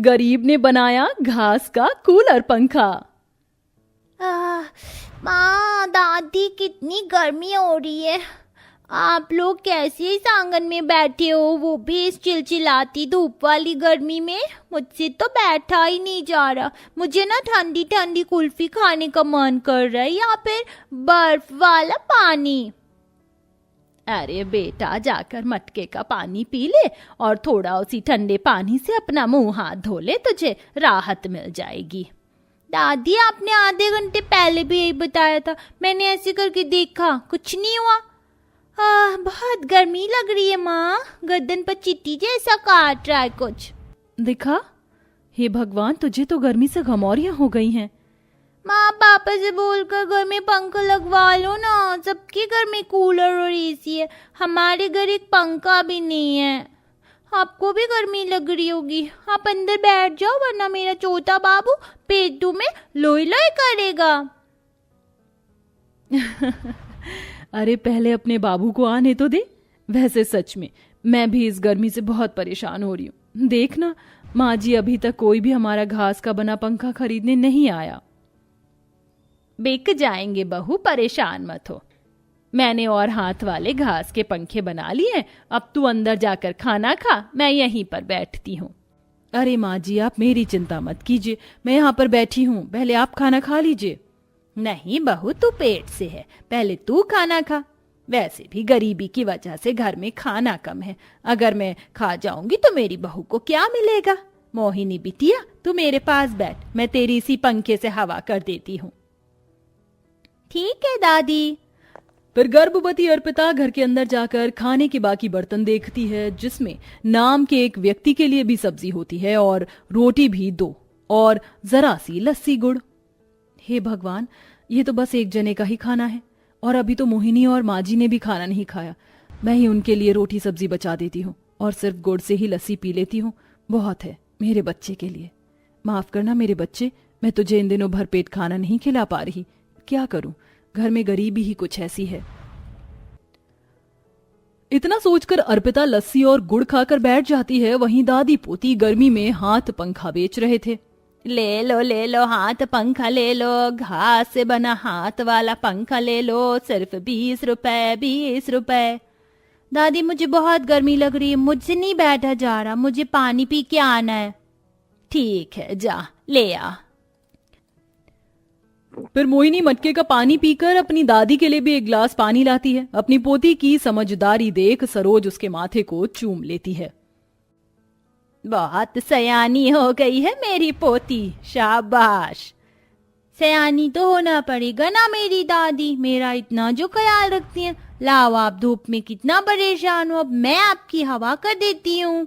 गरीब ने बनाया घास का कूलर पंखा। माँ दादी कितनी गर्मी हो रही है। आप लोग कैसे इस आंगन में बैठे हो, वो भी इस चिलचिलाती धूप वाली गर्मी में। मुझसे तो बैठा ही नहीं जा रहा। मुझे ना ठंडी ठंडी कुल्फी खाने का मन कर रहा है या फिर बर्फ वाला पानी। अरे बेटा, जाकर मटके का पानी पी ले और थोड़ा उसी ठंडे पानी से अपना मुंह हाथ धो ले, तुझे राहत मिल जाएगी। दादी आपने आधे घंटे पहले भी यही बताया था, मैंने ऐसे करके देखा, कुछ नहीं हुआ। बहुत गर्मी लग रही है माँ, गर्दन पर चींटी जैसा काट रहा है कुछ। दिखा, हे भगवान, तुझे तो गर्मी से घमौरियां हो गई हैं। माँ पापा से बोलकर घर में पंखा लगवा लो ना, सबके घर में कूलर और एसी है, हमारे घर एक पंखा भी नहीं है। आपको भी गर्मी लग रही होगी, आप अंदर बैठ जाओ वरना मेरा छोटा बाबू पेटू में लोई लोई करेगा। अरे पहले अपने बाबू को आने तो दे। वैसे सच में मैं भी इस गर्मी से बहुत परेशान हो रही हूँ। देखना, माँ जी अभी तक कोई भी हमारा घास का बना पंखा खरीदने नहीं आया। बिक जाएंगे बहू, परेशान मत हो। मैंने और हाथ वाले घास के पंखे बना लिए। अब तू अंदर जाकर खाना खा, मैं यहीं पर बैठती हूँ। अरे माँ जी, आप मेरी चिंता मत कीजिए, मैं यहाँ पर बैठी हूँ, पहले आप खाना खा लीजिए। नहीं बहू, तू पेट से है, पहले तू खाना खा। वैसे भी गरीबी की वजह से घर में खाना कम है, अगर मैं खा जाऊंगी तो मेरी बहू को क्या मिलेगा। मोहिनी बिटिया, तू मेरे पास बैठ, मैं तेरी इसी पंखे से हवा कर देती हूँ। ठीक है दादी। फिर गर्भवती अर्पिता घर के अंदर जाकर खाने के बाकी बर्तन देखती है, जिसमें नाम के एक व्यक्ति के लिए भी सब्जी होती है और रोटी भी 2 और जरा सी लस्सी गुड़। हे भगवान, ये तो बस एक जने का ही खाना है और अभी तो मोहिनी और माजी ने भी खाना नहीं खाया। मैं ही उनके लिए रोटी सब्जी बचा देती हूँ और सिर्फ गुड़ से ही लस्सी पी लेती हूँ, बहुत है मेरे बच्चे के लिए। माफ करना मेरे बच्चे, मैं तुझे इन दिनों भरपेट खाना नहीं खिला पा रही। क्या करूं, घर में गरीबी ही कुछ ऐसी है। इतना सोचकर अर्पिता लस्सी और गुड़ खाकर बैठ जाती है। वहीं दादी पोती गर्मी में हाथ पंखा बेच रहे थे। ले लो हाथ पंखा ले लो, घास से बना हाथ वाला पंखा ले लो, सिर्फ 20 रुपए 20 रुपए। दादी मुझे बहुत गर्मी लग रही है, मुझसे नहीं बैठा जा रहा, मुझे पानी पी के आना है। ठीक है, जा ले आ। फिर मोहिनी मटके का पानी पीकर अपनी दादी के लिए भी एक गिलास पानी लाती है। अपनी पोती की समझदारी देख सरोज उसके माथे को चूम लेती है। बहुत सयानी हो गई है मेरी पोती, शाबाश। सयानी तो होना पड़ेगा ना मेरी दादी, मेरा इतना जो ख्याल रखती है। लाओ, आप धूप में कितना परेशान हो, अब मैं आपकी हवा कर देती हूँ।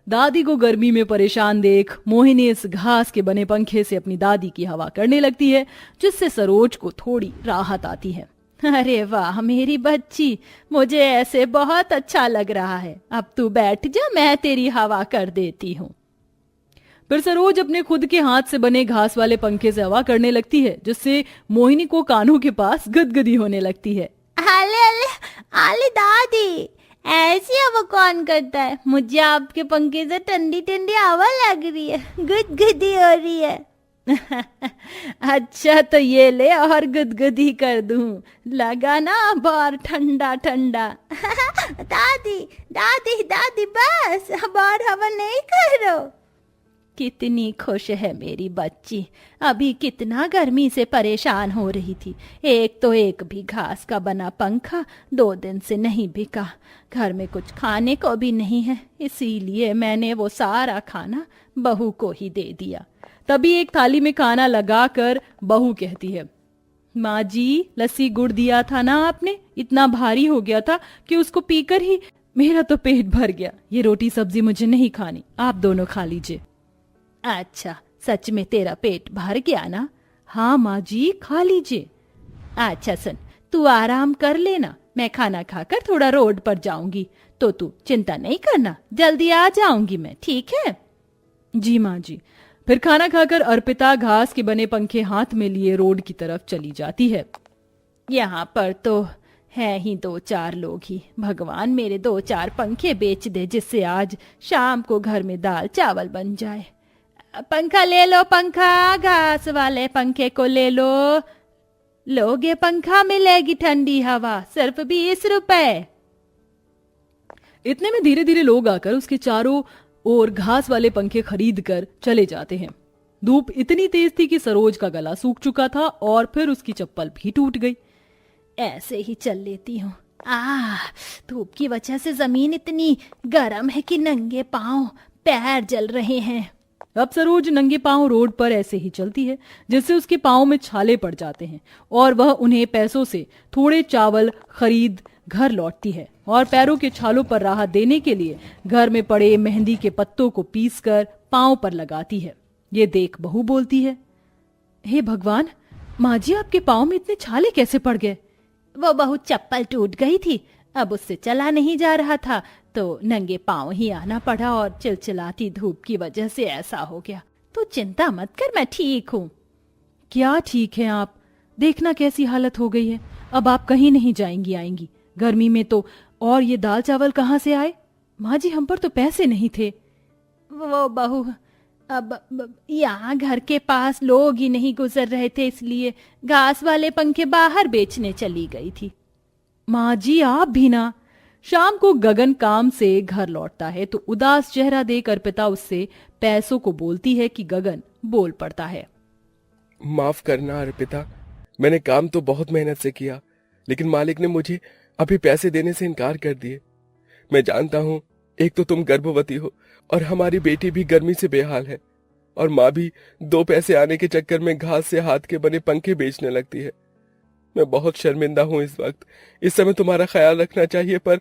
दादी को गर्मी में परेशान देख मोहिनी इस घास के बने पंखे से अपनी दादी की हवा करने लगती है, जिससे सरोज को थोड़ी राहत आती है। अरे वाह मेरी बच्ची, मुझे ऐसे बहुत अच्छा लग रहा है। अब तू बैठ जा, मैं तेरी हवा कर देती हूँ। फिर सरोज अपने खुद के हाथ से बने घास वाले पंखे से हवा करने लगती है, जिससे मोहिनी को कानों के पास गदगदी होने लगती है। आले आले आले दादी, ऐसी हवा कौन करता है? मुझे आपके पंखे से ठंडी ठंडी हवा लग रही है, गुदगुदी हो रही है। अच्छा तो ये ले और गुदगुदी कर दूं, लगा ना बार ठंडा ठंडा। दादी दादी दादी, बस अब और हवा नहीं करो। कितनी खुश है मेरी बच्ची, अभी कितना गर्मी से परेशान हो रही थी। एक तो एक भी घास का बना पंखा 2 दिन से नहीं बिका, घर में कुछ खाने को भी नहीं है, इसीलिए मैंने वो सारा खाना बहू को ही दे दिया। तभी एक थाली में खाना लगाकर बहू कहती है, माँ जी लस्सी गुड़ दिया था ना आपने, इतना भारी हो गया था कि उसको पीकर ही मेरा तो पेट भर गया। ये रोटी सब्जी मुझे नहीं खानी, आप दोनों खा लीजिए। अच्छा, सच में तेरा पेट भर गया ना? हाँ माँ जी, खा लीजिए। अच्छा सुन, तू आराम कर लेना, मैं खाना खाकर थोड़ा रोड पर जाऊंगी, तो तू चिंता नहीं करना, जल्दी आ जाऊंगी मैं, ठीक है? जी माँ जी। फिर खाना खाकर अर्पिता घास के बने पंखे हाथ में लिए रोड की तरफ चली जाती है। यहाँ पर तो है ही 2-4 लोग ही, भगवान मेरे 2-4 पंखे बेच दे, जिससे आज शाम को घर में दाल चावल बन जाए। पंखा ले लो, पंखा, घास वाले पंखे को ले लो। लोगे पंखा, मिलेगी ठंडी हवा, सिर्फ 20 रुपए। इतने में धीरे धीरे लोग आकर उसके चारों ओर घास वाले पंखे खरीद कर चले जाते हैं। धूप इतनी तेज थी कि सरोज का गला सूख चुका था और फिर उसकी चप्पल भी टूट गई। ऐसे ही चल लेती हूँ। धूप की वजह से जमीन इतनी गर्म है कि नंगे पांव पैर जल रहे हैं। अब सरोज नंगे पांव रोड पर ऐसे ही चलती है जिससे उसके पांव में छाले पड़ जाते हैं और वह उन्हें पैसों से थोड़े चावल खरीद घर लौटती है और पैरों के छालों पर राहत देने के लिए घर में पड़े मेहंदी के पत्तों को पीसकर पांव पर लगाती है। ये देख बहू बोलती है, हे भगवान, माँ जी आपके पांव में इतने छाले कैसे पड़ गए? वो बहू चप्पल टूट गई थी, अब उससे चला नहीं जा रहा था तो नंगे पांव ही आना पड़ा और चिलचिलाती धूप की वजह से ऐसा हो गया। तो चिंता मत कर, मैं ठीक हूँ। क्या ठीक है आप? देखना कैसी हालत हो गई है। अब आप कहीं नहीं जाएंगी आएंगी गर्मी में तो। और ये दाल चावल कहाँ से आए? माँ जी हम पर तो पैसे नहीं थे। वो बहू, अब यहाँ घर के पास लोग ही नहीं गुजर रहे थे, इसलिए घास वाले पंखे बाहर बेचने चली गई थी। माँ जी आप भी ना। शाम को गगन काम से घर लौटता है तो उदास चेहरा देख अर्पिता उससे पैसों को बोलती है कि गगन बोल पड़ता है, माफ करना अर्पिता, मैंने काम तो बहुत मेहनत से किया, लेकिन मालिक ने मुझे अभी पैसे देने से इनकार कर दिए। मैं जानता हूँ एक तो तुम गर्भवती हो और हमारी बेटी भी गर्मी से बेहाल है, और माँ भी 2 पैसे आने के चक्कर में घास से हाथ के बने पंखे बेचने लगती है। मैं बहुत शर्मिंदा हूँ इस वक्त। इस समय तुम्हारा ख्याल रखना चाहिए पर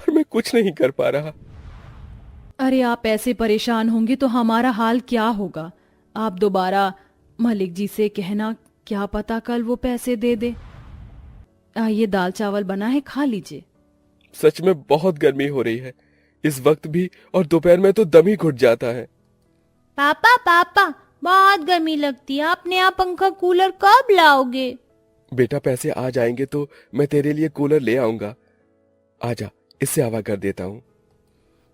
मैं कुछ नहीं कर पा रहा। अरे आप ऐसे परेशान होंगे तो हमारा हाल क्या होगा? आप दोबारा मलिक जी से कहना, क्या पता कल वो पैसे दे दे। ये दाल चावल बना है, खा लीजिए। सच में बहुत गर्मी हो रही है इस वक्त भी, और दोपहर में तो दम ही घुट जाता है। पापा पापा, बहुत गर्मी लगती है, आप नया पंखा कूलर कब लाओगे? बेटा पैसे आ जाएंगे तो मैं तेरे लिए कूलर ले आऊंगा। आजा, इससे हवा कर देता हूँ।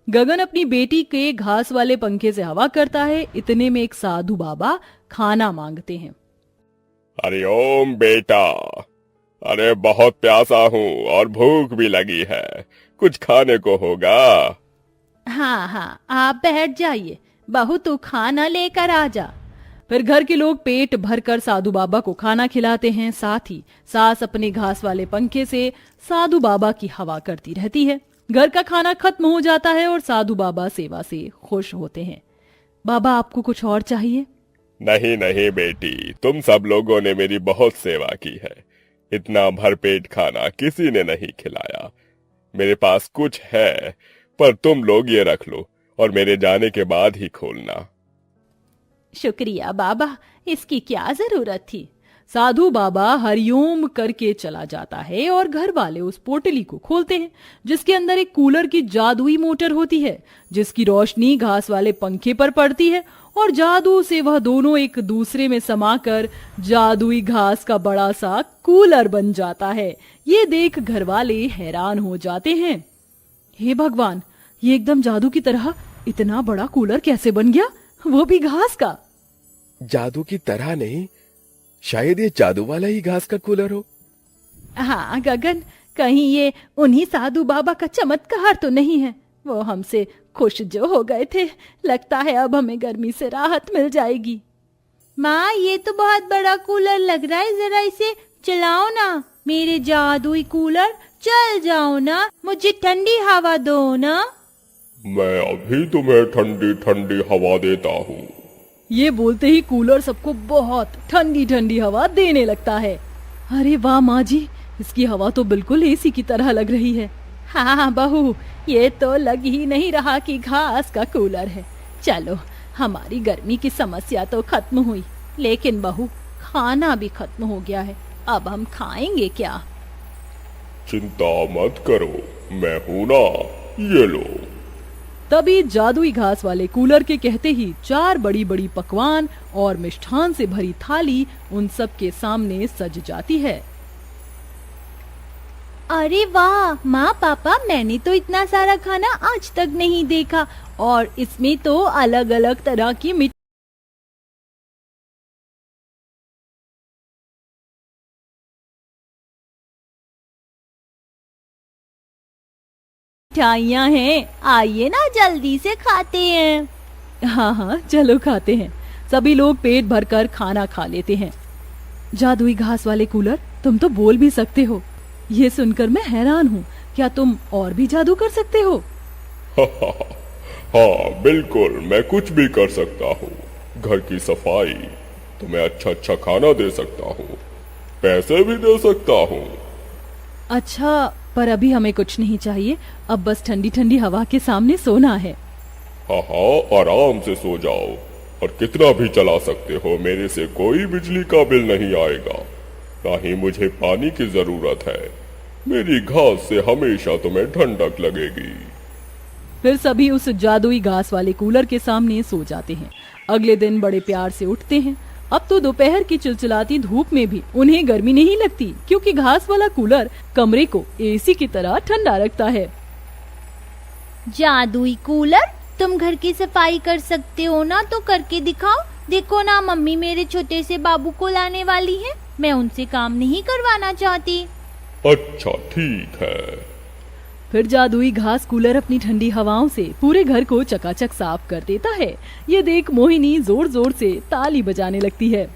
गगन अपनी बेटी के घास वाले पंखे से हवा करता है। इतने में एक साधु बाबा खाना मांगते हैं। हरिओम बेटा, अरे बहुत प्यासा हूँ और भूख भी लगी है, कुछ खाने को होगा? हाँ, आप बैठ जाइए, बहू तू खाना लेकर आ जा। फिर घर के लोग पेट भरकर साधु बाबा को खाना खिलाते हैं। साथ ही सास अपने घास वाले पंखे से साधु बाबा की हवा करती रहती है। घर का खाना खत्म हो जाता है और साधु बाबा सेवा से खुश होते हैं। बाबा आपको कुछ और चाहिए? नहीं नहीं बेटी, तुम सब लोगों ने मेरी बहुत सेवा की है, इतना भरपेट खाना किसी ने नहीं खिलाया। मेरे पास कुछ है पर तुम लोग ये रख लो और मेरे जाने के बाद ही खोलना। शुक्रिया बाबा, इसकी क्या जरूरत थी। साधु बाबा हरिओम करके चला जाता है और घर वाले उस पोटली को खोलते हैं जिसके अंदर एक कूलर की जादुई मोटर होती है, जिसकी रोशनी घास वाले पंखे पर पड़ती है और जादू से वह दोनों एक दूसरे में समाकर जादुई घास का बड़ा सा कूलर बन जाता है। ये देख घर वाले हैरान हो जाते हैं। हे भगवान, ये एकदम जादू की तरह इतना बड़ा कूलर कैसे बन गया, वो भी घास का? जादू की तरह नहीं, शायद ये जादू वाला ही घास का कूलर हो। हाँ गगन, कहीं ये उन्हीं साधु बाबा का चमत्कार तो नहीं है? वो हमसे खुश जो हो गए थे, लगता है अब हमें गर्मी से राहत मिल जाएगी। माँ, ये तो बहुत बड़ा कूलर लग रहा है, जरा इसे चलाओ ना। मेरे जादुई कूलर, चल जाओ ना, मुझे ठंडी हवा दो ना। मैं अभी तुम्हें ठंडी ठंडी हवा देता हूँ। ये बोलते ही कूलर सबको बहुत ठंडी ठंडी हवा देने लगता है। अरे वाह माँ जी, इसकी हवा तो बिल्कुल एसी की तरह लग रही है। हाँ बहू, ये तो लग ही नहीं रहा कि घास का कूलर है। चलो, हमारी गर्मी की समस्या तो खत्म हुई, लेकिन बहू खाना भी खत्म हो गया है। अब हम खाएंगे क्या? चिंता मत करो, मैं हूं ना, ये लो। तभी जादुई घास वाले कूलर के कहते ही 4 बड़ी बड़ी पकवान और मिष्ठान से भरी थाली उन सब के सामने सज जाती है। अरे वाह माँ पापा, मैंने तो इतना सारा खाना आज तक नहीं देखा, और इसमें तो अलग अलग तरह की मिठाइयाँ हैं, आइए ना जल्दी से खाते हैं। हाँ हाँ चलो खाते हैं। सभी लोग पेट भरकर खाना खा लेते हैं। जादुई घास वाले कूलर, तुम तो बोल भी सकते हो। ये सुनकर मैं हैरान हूँ, क्या तुम और भी जादू कर सकते हो? हाँ बिल्कुल, मैं कुछ भी कर सकता हूँ। घर की सफाई, तुम्हें अच्छा खाना दे सकता हूँ, पैसे भी दे सकता हूँ। अच्छा, पर अभी हमें कुछ नहीं चाहिए, अब बस ठंडी ठंडी हवा के सामने सोना है। हाँ आराम से सो जाओ, और कितना भी चला सकते हो, मेरे से कोई बिजली का बिल नहीं आएगा। ना ही मुझे पानी की जरूरत है, मेरी घास से हमेशा तुम्हें ठंडक लगेगी। फिर सभी उस जादुई घास वाले कूलर के सामने सो जाते हैं। अगले दिन बड़े प्यार से उठते हैं। अब तो दोपहर की चिलचिलाती धूप में भी उन्हें गर्मी नहीं लगती, क्योंकि घास वाला कूलर कमरे को एसी की तरह ठंडा रखता है। जादुई कूलर, तुम घर की सफाई कर सकते हो ना, तो करके दिखाओ। देखो ना, मम्मी मेरे छोटे से बाबू को लाने वाली है, मैं उनसे काम नहीं करवाना चाहती। अच्छा ठीक है। फिर जादुई घास कूलर अपनी ठंडी हवाओं से पूरे घर को चकाचक साफ कर देता है। ये देख मोहिनी जोर जोर से ताली बजाने लगती है।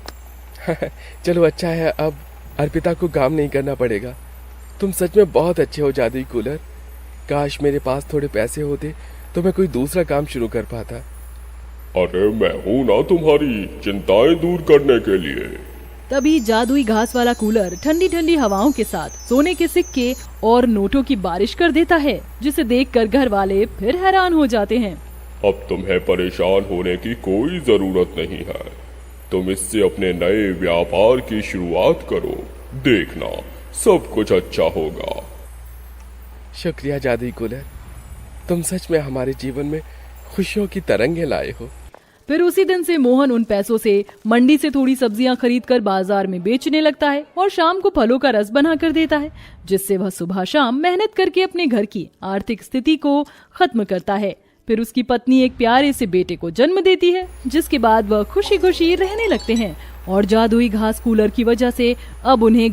चलो अच्छा है, अब अर्पिता को काम नहीं करना पड़ेगा। तुम सच में बहुत अच्छे हो जादुई कूलर। काश मेरे पास थोड़े पैसे होते तो मैं कोई दूसरा काम शुरू कर पाता। अरे मैं हूँ ना तुम्हारी चिंताएं दूर करने के लिए। तभी जादुई घास वाला कूलर ठंडी ठंडी हवाओं के साथ सोने के सिक्के और नोटों की बारिश कर देता है, जिसे देखकर घर वाले फिर हैरान हो जाते हैं। अब तुम्हें परेशान होने की कोई जरूरत नहीं है, तुम इससे अपने नए व्यापार की शुरुआत करो, देखना सब कुछ अच्छा होगा। शुक्रिया जादुई कूलर, तुम सच में हमारे जीवन में खुशियों की तरंगें लाए हो। फिर उसी दिन से मोहन उन पैसों से मंडी से थोड़ी सब्जियां खरीदकर बाजार में बेचने लगता है और शाम को फलों का रस बना कर देता है, जिससे वह सुबह शाम मेहनत करके अपने घर की आर्थिक स्थिति को खत्म करता है। फिर उसकी पत्नी एक प्यारे से बेटे को जन्म देती है, जिसके बाद वह खुशी खुशी रहने लगते हैं और जादुई घास कूलर की वजह से अब उन्हें